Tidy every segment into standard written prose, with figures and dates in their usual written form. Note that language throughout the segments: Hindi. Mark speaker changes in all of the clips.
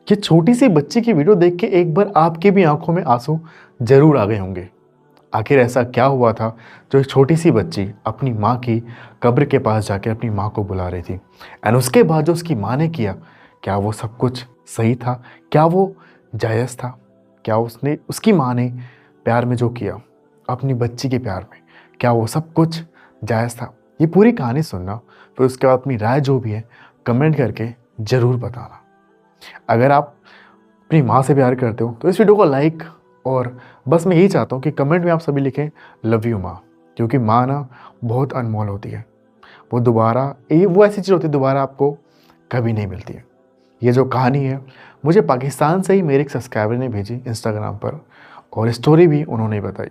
Speaker 1: ये छोटी सी बच्ची की वीडियो देख के एक बार आपकी भी आंखों में आंसू जरूर आ गए होंगे। आखिर ऐसा क्या हुआ था जो एक छोटी सी बच्ची अपनी माँ की कब्र के पास जाके अपनी माँ को बुला रही थी, एंड उसके बाद जो उसकी माँ ने किया, क्या वो सब कुछ सही था? क्या वो जायज़ था? क्या उसने उसकी माँ ने प्यार में जो किया अपनी बच्ची के प्यार में, क्या वो सब कुछ जायज़ था? ये पूरी कहानी सुनना, फिर उसके बाद अपनी राय जो भी है कमेंट करके ज़रूर बताना। अगर आप अपनी माँ से प्यार करते हो तो इस वीडियो को लाइक, और बस मैं यही चाहता हूँ कि कमेंट में आप सभी लिखें लव यू माँ, क्योंकि माँ ना बहुत अनमोल होती है। वो दोबारा वो ऐसी चीज़ होती है दोबारा आपको कभी नहीं मिलती है। ये जो कहानी है मुझे पाकिस्तान से ही मेरे एक सब्सक्राइबर ने भेजी इंस्टाग्राम पर, और स्टोरी भी उन्होंने बताई।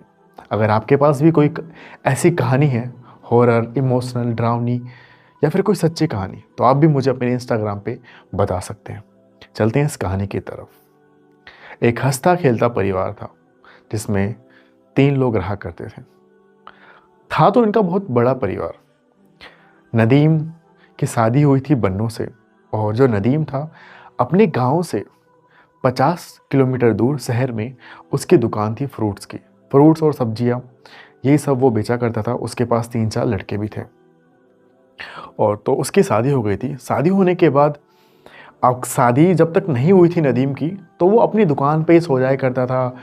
Speaker 1: अगर आपके पास भी कोई ऐसी कहानी है, हॉरर, इमोशनल, ड्रावनी, या फिर कोई सच्ची कहानी, तो आप भी मुझे अपने इंस्टाग्राम पे बता सकते हैं। चलते हैं इस कहानी की तरफ। एक हंसता खेलता परिवार था जिसमें 3 लोग रहा करते थे। था तो इनका बहुत बड़ा परिवार। नदीम की शादी हुई थी बन्नों से, और जो नदीम था अपने गांव से 50 किलोमीटर दूर शहर में उसकी दुकान थी फ्रूट्स और सब्जियां, यही सब वो बेचा करता था। उसके पास 3-4 लड़के भी थे, और तो उसकी शादी हो गई थी। शादी होने के बाद, अब शादी जब तक नहीं हुई थी नदीम की, तो वो अपनी दुकान पे ही सो जाया करता था।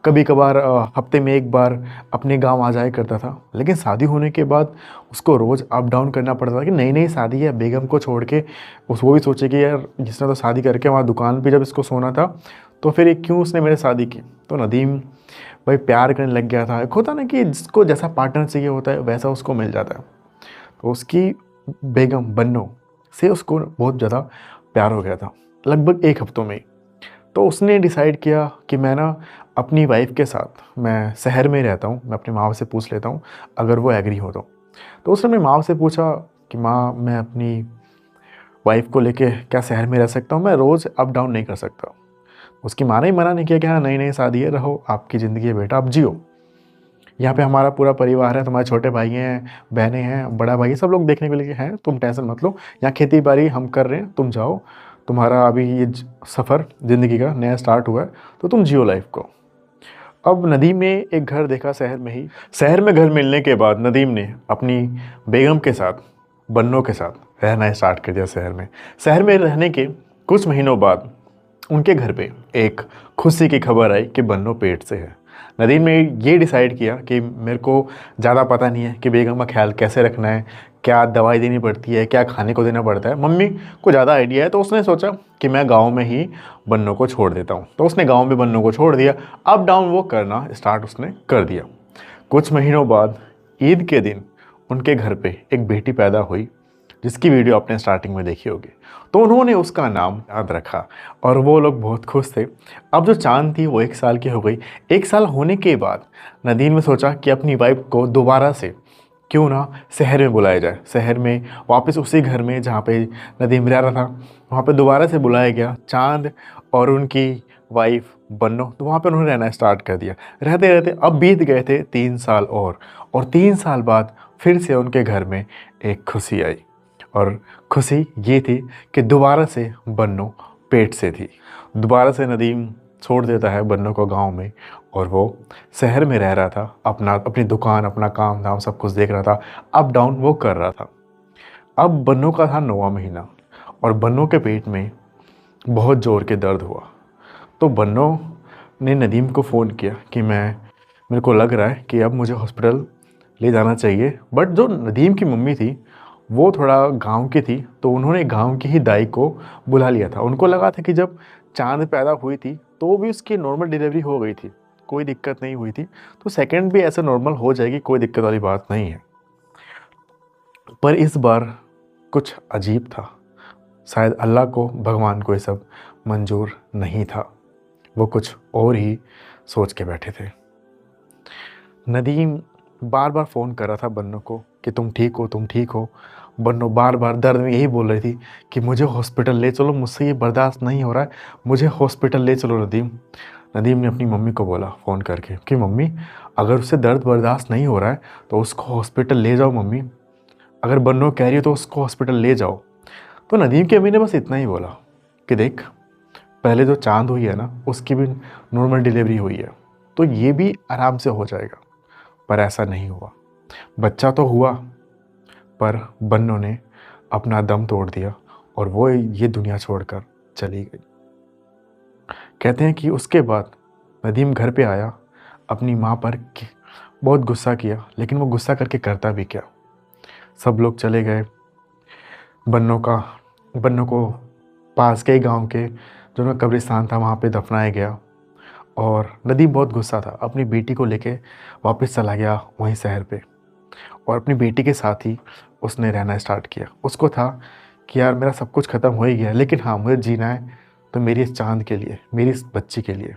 Speaker 1: कभी कभार हफ्ते में एक बार अपने गांव आ जाया करता था। लेकिन शादी होने के बाद उसको रोज़ अप डाउन करना पड़ता था कि नई नई शादी है, बेगम को छोड़ के वो भी सोचे कि यार जिसने तो शादी करके वहाँ दुकान पे जब इसको सोना था, तो फिर ये क्यों उसने मेरे शादी की। तो नदीम भाई प्यार करने लग गया था। एक होता ना कि जिसको जैसा पार्टनर चाहिए होता है वैसा उसको मिल जाता है। तो उसकी बेगम बन्नो से उसको बहुत ज़्यादा प्यार हो गया था, लगभग 1 हफ्तों में ही। तो उसने डिसाइड किया कि मैं ना अपनी वाइफ के साथ, मैं शहर में रहता हूँ, मैं अपनी माँ से पूछ लेता हूँ अगर वो एग्री हो तो उसने अपनी माँ से पूछा कि माँ, मैं अपनी वाइफ को लेके क्या शहर में रह सकता हूँ? मैं रोज़ अप डाउन नहीं कर सकता। उसकी माँ ने ही मना नहीं किया कि हाँ नई नई शादी है, रहो, आपकी ज़िंदगी है बेटा, आप जियो। यहाँ पे हमारा पूरा परिवार है, तुम्हारे छोटे भाई हैं, बहनें हैं, बड़ा भाई है, सब लोग देखने के लिए हैं, तुम टेंशन मत लो। यहाँ खेती बाड़ी हम कर रहे हैं, तुम जाओ, तुम्हारा अभी ये सफ़र ज़िंदगी का नया स्टार्ट हुआ है, तो तुम जियो लाइफ को। अब नदीम ने एक घर देखा शहर में ही। शहर में घर मिलने के बाद नदीम ने अपनी बेगम के साथ, बन्नों के साथ रहना स्टार्ट कर दिया शहर में। शहर में रहने के कुछ महीनों बाद उनके घर पे एक खुशी की खबर आई कि बन्नो पेट से है। नदीम ने ये डिसाइड किया कि मेरे को ज़्यादा पता नहीं है कि बेगम का ख्याल कैसे रखना है, क्या दवाई देनी पड़ती है, क्या खाने को देना पड़ता है। मम्मी को ज़्यादा आइडिया है, तो उसने सोचा कि मैं गांव में ही बन्नों को छोड़ देता हूँ। तो उसने गांव में बन्नों को छोड़ दिया। अप डाउन वो करना स्टार्ट उसने कर दिया। कुछ महीनों बाद ईद के दिन उनके घर पे एक बेटी पैदा हुई, जिसकी वीडियो आपने स्टार्टिंग में देखी होगी। तो उन्होंने उसका नाम याद रखा और वो लोग बहुत खुश थे। अब जो चांद थी वो 1 साल की हो गई। 1 साल होने के बाद नदीम ने सोचा कि अपनी वाइफ को दोबारा से क्यों ना शहर में बुलाया जाए। शहर में वापस उसी घर में जहाँ पे नदीम रह रहा था, वहाँ पे दोबारा से बुलाया गया चांद और उनकी वाइफ बन्नो। तो वहाँ पे उन्होंने रहना स्टार्ट कर दिया। रहते रहते अब बीत गए थे 3 साल और 3 साल बाद फिर से उनके घर में एक खुशी आई, और खुशी ये थी कि दोबारा से बन्नो पेट से थी। दोबारा से नदीम छोड़ देता है बन्नो को गांव में, और वो शहर में रह रहा था। अपनी दुकान, अपना काम धाम सब कुछ देख रहा था, अप डाउन वो कर रहा था। अब बन्नो का था 9वां महीना, और बन्नो के पेट में बहुत ज़ोर के दर्द हुआ। तो बन्नो ने नदीम को फ़ोन किया कि मेरे को लग रहा है कि अब मुझे हॉस्पिटल ले जाना चाहिए। बट जो नदीम की मम्मी थी वो थोड़ा गांव की थी, तो उन्होंने गांव की ही दाई को बुला लिया था। उनको लगा था कि जब चांद पैदा हुई थी तो भी उसकी नॉर्मल डिलीवरी हो गई थी, कोई दिक्कत नहीं हुई थी, तो सेकंड भी ऐसे नॉर्मल हो जाएगी, कोई दिक्कत वाली बात नहीं है। पर इस बार कुछ अजीब था। शायद अल्लाह को, भगवान को ये सब मंजूर नहीं था। वो कुछ और ही सोच के बैठे थे। नदीम बार बार फ़ोन कर रहा था बन्नो को कि तुम ठीक हो, तुम ठीक हो। बन्नो बार बार दर्द में यही बोल रही थी कि मुझे हॉस्पिटल ले चलो, मुझसे ये बर्दाश्त नहीं हो रहा है, मुझे हॉस्पिटल ले चलो नदीम। नदीम ने अपनी मम्मी को बोला फ़ोन करके कि मम्मी, अगर उससे दर्द बर्दाश्त नहीं हो रहा है तो उसको हॉस्पिटल ले जाओ मम्मी, अगर बन्नो कह रही हो तो उसको हॉस्पिटल ले जाओ। तो नदीम की अम्मी ने बस इतना ही बोला कि देख, पहले जो चांद हुई है ना, उसकी भी नॉर्मल डिलीवरी हुई है, तो ये भी आराम से हो जाएगा। पर ऐसा नहीं हुआ। बच्चा तो हुआ, पर बन्नों ने अपना दम तोड़ दिया और वो ये दुनिया छोड़कर चली गई। कहते हैं कि उसके बाद नदीम घर पे आया, अपनी माँ पर बहुत गुस्सा किया, लेकिन वो गुस्सा करके करता भी क्या। सब लोग चले गए। बन्नों को पास के ही गांव के जो ना कब्रिस्तान था वहाँ पे दफनाया गया। और नदीम बहुत गुस्सा था, अपनी बेटी को लेके वापस चला गया वहीं शहर पे, और अपनी बेटी के साथ ही उसने रहना स्टार्ट किया। उसको था कि यार मेरा सब कुछ ख़त्म हो ही गया, लेकिन हाँ मुझे जीना है, तो मेरी इस चांद के लिए, मेरी इस बच्ची के लिए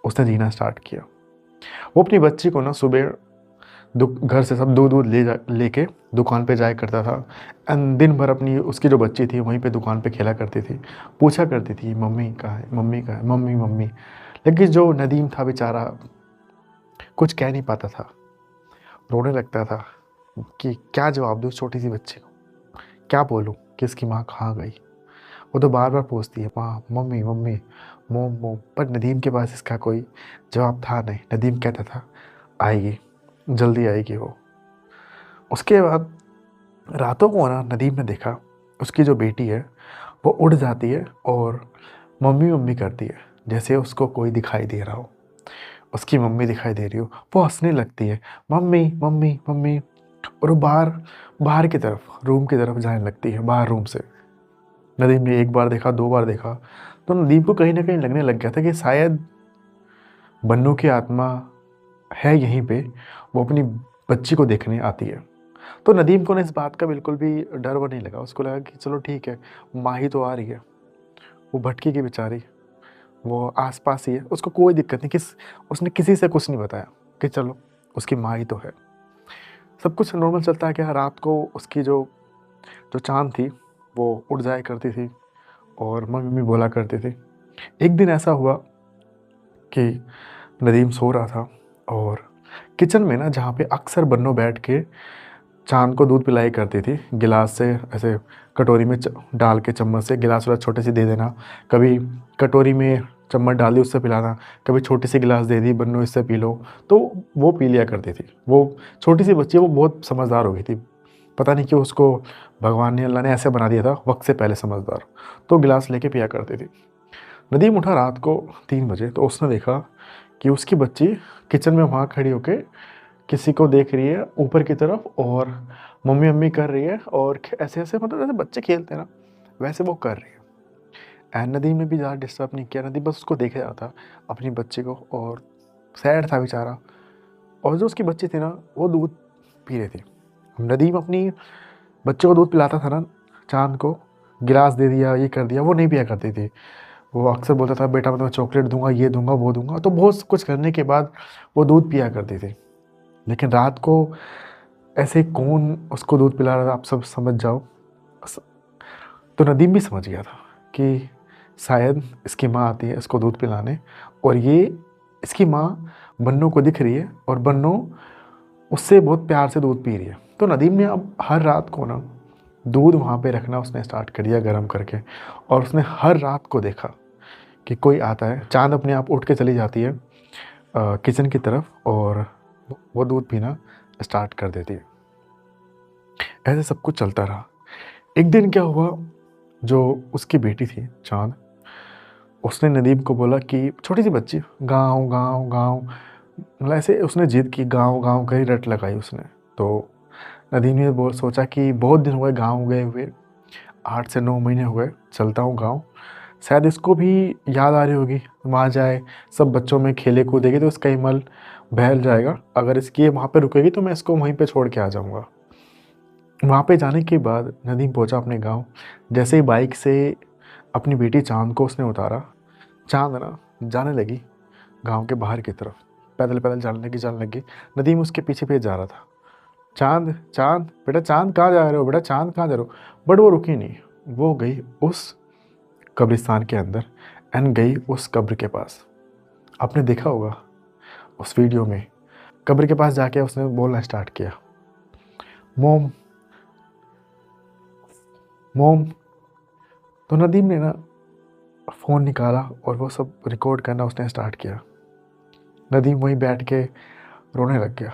Speaker 1: उसने जीना स्टार्ट किया। वो अपनी बच्ची को ना सुबह घर से सब दूध लेके दुकान पे जाया करता था, एंड दिन भर अपनी उसकी जो बच्ची थी वहीं पे दुकान पे खेला करती थी, पूछा करती थी मम्मी कहाँ है, मम्मी कहाँ है, मम्मी मम्मी। लेकिन जो नदीम था बेचारा कुछ कह नहीं पाता था, रोने लगता था कि क्या जवाब दूँ छोटी सी बच्ची को, क्या बोलूँ कि इसकी माँ कहाँ गई। वो तो बार बार पूछती है माँ, मम्मी मम्मी, मोम मोम, पर नदीम के पास इसका कोई जवाब था नहीं। नदीम कहता था आएगी, जल्दी आएगी वो। उसके बाद रातों को ना नदीम ने देखा उसकी जो बेटी है वो उड़ जाती है और मम्मी मम्मी करती है, जैसे उसको कोई दिखाई दे रहा हो, उसकी मम्मी दिखाई दे रही हो। वो हंसने लगती है, मम्मी मम्मी मम्मी, और वो बाहर बाहर की तरफ, रूम की तरफ जाने लगती है, बाहर रूम से। नदीम ने एक बार देखा, दो बार देखा, तो नदीम को कहीं ना कहीं लगने लग गया था कि शायद बन्नू की आत्मा है यहीं पे, वो अपनी बच्ची को देखने आती है। तो नदीम को ना इस बात का बिल्कुल भी डर व नहीं लगा। उसको लगा कि चलो ठीक है, माँ ही तो आ रही है, वो भटकी की बेचारी, वो आसपास ही है, उसको कोई दिक्कत नहीं। उसने किसी से कुछ नहीं बताया कि चलो उसकी माँ ही तो है। सब कुछ नॉर्मल चलता है। क्या रात को उसकी जो जो चांद थी वो उड़ जाया करती थी और मम्मी मम्मी बोला करती थी। एक दिन ऐसा हुआ कि नदीम सो रहा था और किचन में ना, जहाँ पे अक्सर बन्नो बैठ के चांद को दूध पिलाई करती थी, गिलास से ऐसे कटोरी में डाल के चम्मच से, गिलास वाला छोटे से दे देना, कभी कटोरी में चम्मच डाल दी उससे पिलाना, कभी छोटी सी गिलास दे दी, बन्नो इससे पी लो, तो वो पी लिया करती थी। वो छोटी सी बच्ची, वो बहुत समझदार हो गई थी, पता नहीं क्यों उसको भगवान ने, अल्लाह ने ऐसे बना दिया था, वक्त से पहले समझदार, तो गिलास लेके पिया करती थी। नदीम उठा रात को 3 बजे, तो उसने देखा कि उसकी बच्ची किचन में वहाँ खड़ी होके किसी को देख रही है ऊपर की तरफ, और मम्मी मम्मी कर रही है, और ऐसे ऐसे मतलब जैसे बच्चे खेलते हैं ना, वैसे वो कर रही है। एंड नदीम ने भी ज़्यादा डिस्टर्ब नहीं किया, नदीम बस उसको देखे रहा था अपनी बच्ची को, और सैड था बेचारा। और जो उसकी बच्ची थी ना, वो दूध पी रही थी। नदीम अपनी बच्चे को दूध पिलाता था ना, चांद को गिलास दे दिया, ये कर दिया, वो नहीं पिया करती थी। वो अक्सर बोलता था बेटा मैं तुम्हें चॉकलेट दूंगा, ये दूंगा, वो दूंगा, तो बहुत कुछ करने के बाद वो दूध पिया करती थी। लेकिन रात को ऐसे कौन उसको दूध पिला रहा था, आप सब समझ जाओ। तो नदीम भी समझ गया था कि शायद इसकी माँ आती है इसको दूध पिलाने, और ये इसकी माँ बन्नों को दिख रही है, और बन्नों उससे बहुत प्यार से दूध पी रही है। तो नदीम ने अब हर रात को ना दूध वहाँ पे रखना उसने स्टार्ट कर दिया गर्म करके, और उसने हर रात को देखा कि कोई आता है। चांद अपने आप उठ के चली जाती है किचन की तरफ, और वो दूध पीना स्टार्ट कर देती है। ऐसे सब कुछ चलता रहा। एक दिन क्या हुआ, जो उसकी बेटी थी चांद, उसने नदीम को बोला कि छोटी सी बच्ची, गाँव गाँव गाँव, मतलब ऐसे उसने जिद की, गाँव गाँव कहीं रट लगाई उसने। तो नदीम ने बोल सोचा कि बहुत दिन हुए गाँव गए हुए, 8 से 9 महीने हुए चलता हूँ गाँव, शायद इसको भी याद आ रही होगी, वहाँ जाए सब बच्चों में खेले कूदेगी तो इसका हिमल बहल जाएगा, अगर इसकी वहाँ पे रुकेगी तो मैं इसको वहीं पे छोड़ के आ जाऊँगा। वहाँ पे जाने के बाद नदीम पहुँचा अपने गांव। जैसे ही बाइक से अपनी बेटी चांद को उसने उतारा, चांद ना जाने लगी गांव के बाहर की तरफ, पैदल पैदल जाने लगी। नदीम उसके पीछे पीछे जा रहा था, चांद चांद बेटा, चांद कहाँ जा रहे हो बेटा, चांद कहाँ जा रहे हो। बट वो रुकी नहीं, वो गई उस कब्रिस्तान के अंदर, एंड गई उस कब्र के पास। आपने देखा होगा उस वीडियो में, कब्र के पास जाके उसने बोलना स्टार्ट किया, मोम मोम। तो नदीम ने ना फ़ोन निकाला और वो सब रिकॉर्ड करना उसने स्टार्ट किया। नदीम वहीं बैठ के रोने लग गया।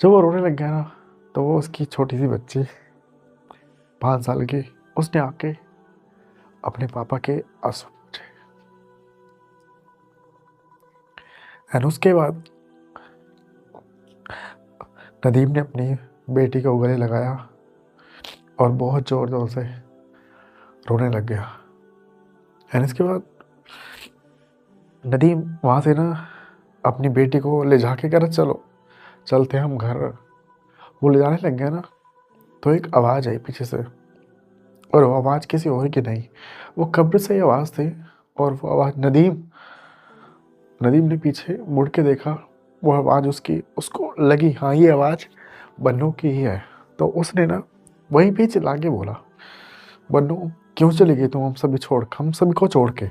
Speaker 1: जब वो रोने लग गया ना, तो वो उसकी छोटी सी बच्ची 5 साल की, उसने आके अपने पापा के आंसू पोंछे। एंड उसके बाद नदीम ने अपनी बेटी को गले लगाया और बहुत ज़ोर ज़ोर से रोने लग गया। एंड इसके बाद नदीम वहाँ से ना अपनी बेटी को ले जाके कह रहा चलो चलते हैं हम घर। वो ले जाने लग गया ना, तो एक आवाज़ आई पीछे से, और वो आवाज़ किसी और की नहीं, वो कब्र से ही आवाज़ थी। और वो आवाज़ नदीम ने पीछे मुड़ के देखा, वो आवाज़ उसको लगी, हाँ ये आवाज़ बन्नू की ही है। तो उसने ना वहीं पे चिल्ला के बोला, बन्नू क्यों चली गई तुम हम सभी को छोड़ के?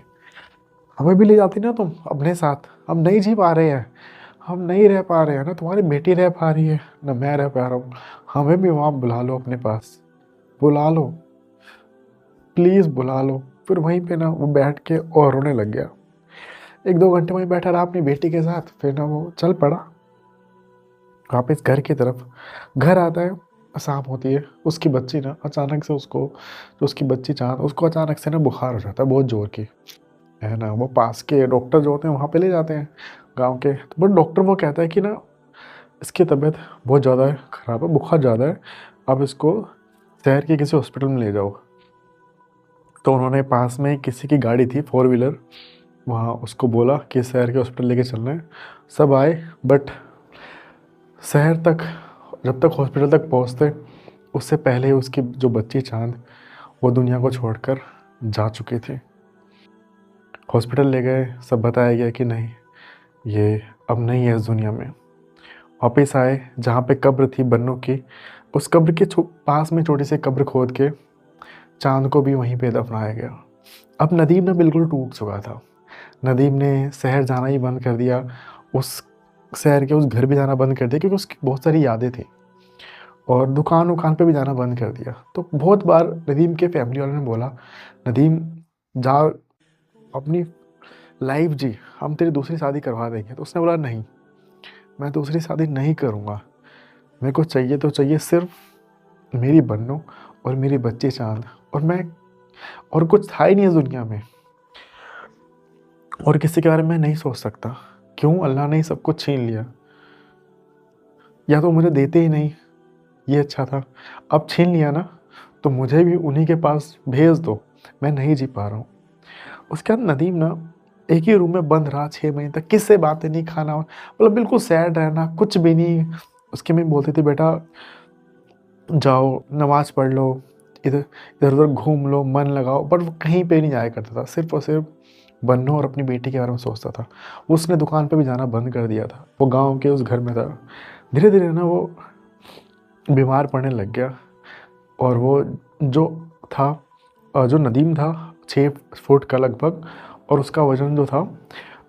Speaker 1: हमें भी ले जाती ना तुम अपने साथ। हम नहीं जी पा रहे हैं, हम नहीं रह पा रहे हैं ना, तुम्हारी बेटी रह पा रही है ना, मैं रह पा रहा हूँ। हमें भी वहाँ बुला लो अपने पास, बुला लो, प्लीज़ बुला लो। फिर वहीं पे ना वो बैठ के और रोने लग गया। 1-2 घंटे वहीं बैठा रहा अपनी बेटी के साथ, फिर ना वो चल पड़ा वापस घर की तरफ। घर आता है, शाम होती है, उसकी बच्ची ना अचानक से जो उसकी बच्ची चाँद, उसको अचानक से ना बुखार हो जाता है बहुत ज़ोर की, है ना। वो पास के डॉक्टर जो होते हैं वहाँ पे ले जाते हैं गाँव के, तो बट डॉक्टर वो कहता है कि ना इसकी तबीयत बहुत ज़्यादा ख़राब है, बुखार ज़्यादा है, अब इसको शहर के किसी हॉस्पिटल में ले जाओ। तो उन्होंने पास में किसी की गाड़ी थी 4 व्हीलर, वहाँ उसको बोला कि शहर के हॉस्पिटल लेके चलना है। सब आए, बट शहर तक जब तक हॉस्पिटल तक पहुँचते उससे पहले उसकी जो बच्ची चाँद वो दुनिया को छोड़कर जा चुकी थी। हॉस्पिटल ले गए, सब बताया गया कि नहीं ये अब नहीं है इस दुनिया में। वापस आए जहाँ पे कब्र थी बन्नू की, उस कब्र के पास में छोटी सी कब्र खोद के चाँद को भी वहीं पे दफनाया गया। अब नदीम ने बिल्कुल टूट चुका था। नदीम ने शहर जाना ही बंद कर दिया, उस शहर के उस घर भी जाना बंद कर दिया, क्योंकि उसकी बहुत सारी यादें थी। और दुकान वुकान पे भी जाना बंद कर दिया। तो बहुत बार नदीम के फैमिली वालों ने बोला, नदीम जा अपनी लाइफ जी, हम तेरी दूसरी शादी करवा देंगे। तो उसने बोला नहीं, मैं दूसरी शादी नहीं करूँगा, मेरे को चाहिए तो चाहिए सिर्फ मेरी बन्नू और मेरी बच्ची चाँद, और कुछ था ही नहीं इस दुनिया में, और किसी के बारे में नहीं सोच सकता। क्यों अल्लाह ने सब कुछ छीन लिया? या तो मुझे देते ही नहीं, ये अच्छा था। अब छीन लिया ना, तो मुझे भी उन्हीं के पास भेज दो, मैं नहीं जी पा रहा हूँ। उसके बाद नदीम ना एक ही रूम में बंद रहा 6 महीने तक, किससे बातें नहीं, खाना, मतलब बिल्कुल सैड रहना, कुछ भी नहीं। उसकी मम्मी बोलती थी बेटा जाओ नमाज़ पढ़ लो, इधर इधर उधर घूम लो, मन लगाओ, बट वो कहीं पे नहीं जाया करता था, सिर्फ और सिर्फ बन्नू और अपनी बेटी के बारे में सोचता था। उसने दुकान पे भी जाना बंद कर दिया था, वो गांव के उस घर में था। धीरे धीरे ना वो बीमार पड़ने लग गया। और वो जो था जो नदीम था 6 फुट का लगभग, और उसका वज़न जो था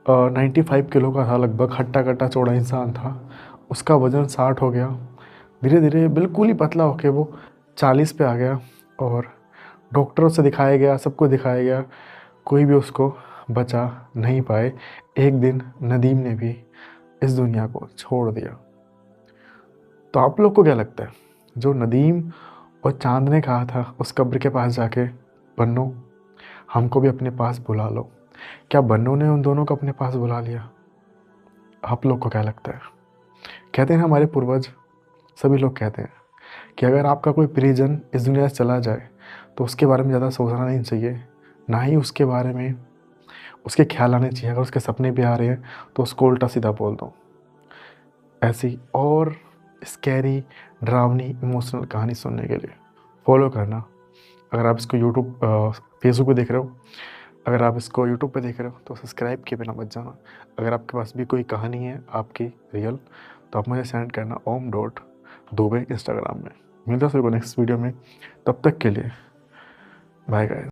Speaker 1: 95 किलो का था लगभग, हट्टा कट्टा चौड़ा इंसान था। उसका वज़न 60 हो गया। धीरे धीरे बिल्कुल ही पतला होके वो 40 पे आ गया। और डॉक्टरों से दिखाया गया, सबको दिखाया गया, कोई भी उसको बचा नहीं पाए। एक दिन नदीम ने भी इस दुनिया को छोड़ दिया। तो आप लोग को क्या लगता है, जो नदीम और चाँद ने कहा था उस कब्र के पास जाके, बन्नू हमको भी अपने पास बुला लो, क्या बन्नू ने उन दोनों को अपने पास बुला लिया? आप लोग को क्या लगता है? कहते हैं हमारे पूर्वज, सभी लोग कहते हैं कि अगर आपका कोई परिजन इस दुनिया से चला जाए तो उसके बारे में ज़्यादा सोचना नहीं चाहिए, ना ही उसके बारे में उसके ख्याल आने चाहिए। अगर उसके सपने भी आ रहे हैं तो उसको उल्टा सीधा बोल दो। ऐसी और स्कैरी, डरावनी, इमोशनल कहानी सुनने के लिए फॉलो करना। अगर आप इसको फेसबुक पे देख रहे हो, अगर आप इसको यूट्यूब पे देख रहे हो तो सब्सक्राइब किए बिना मत जाना। अगर आपके पास भी कोई कहानी है आपकी रियल, तो आप मुझे सेंड करना om.dube इंस्टाग्राम में। मिलता है फिर नेक्स्ट वीडियो में, तब तक के लिए बाय गाइस।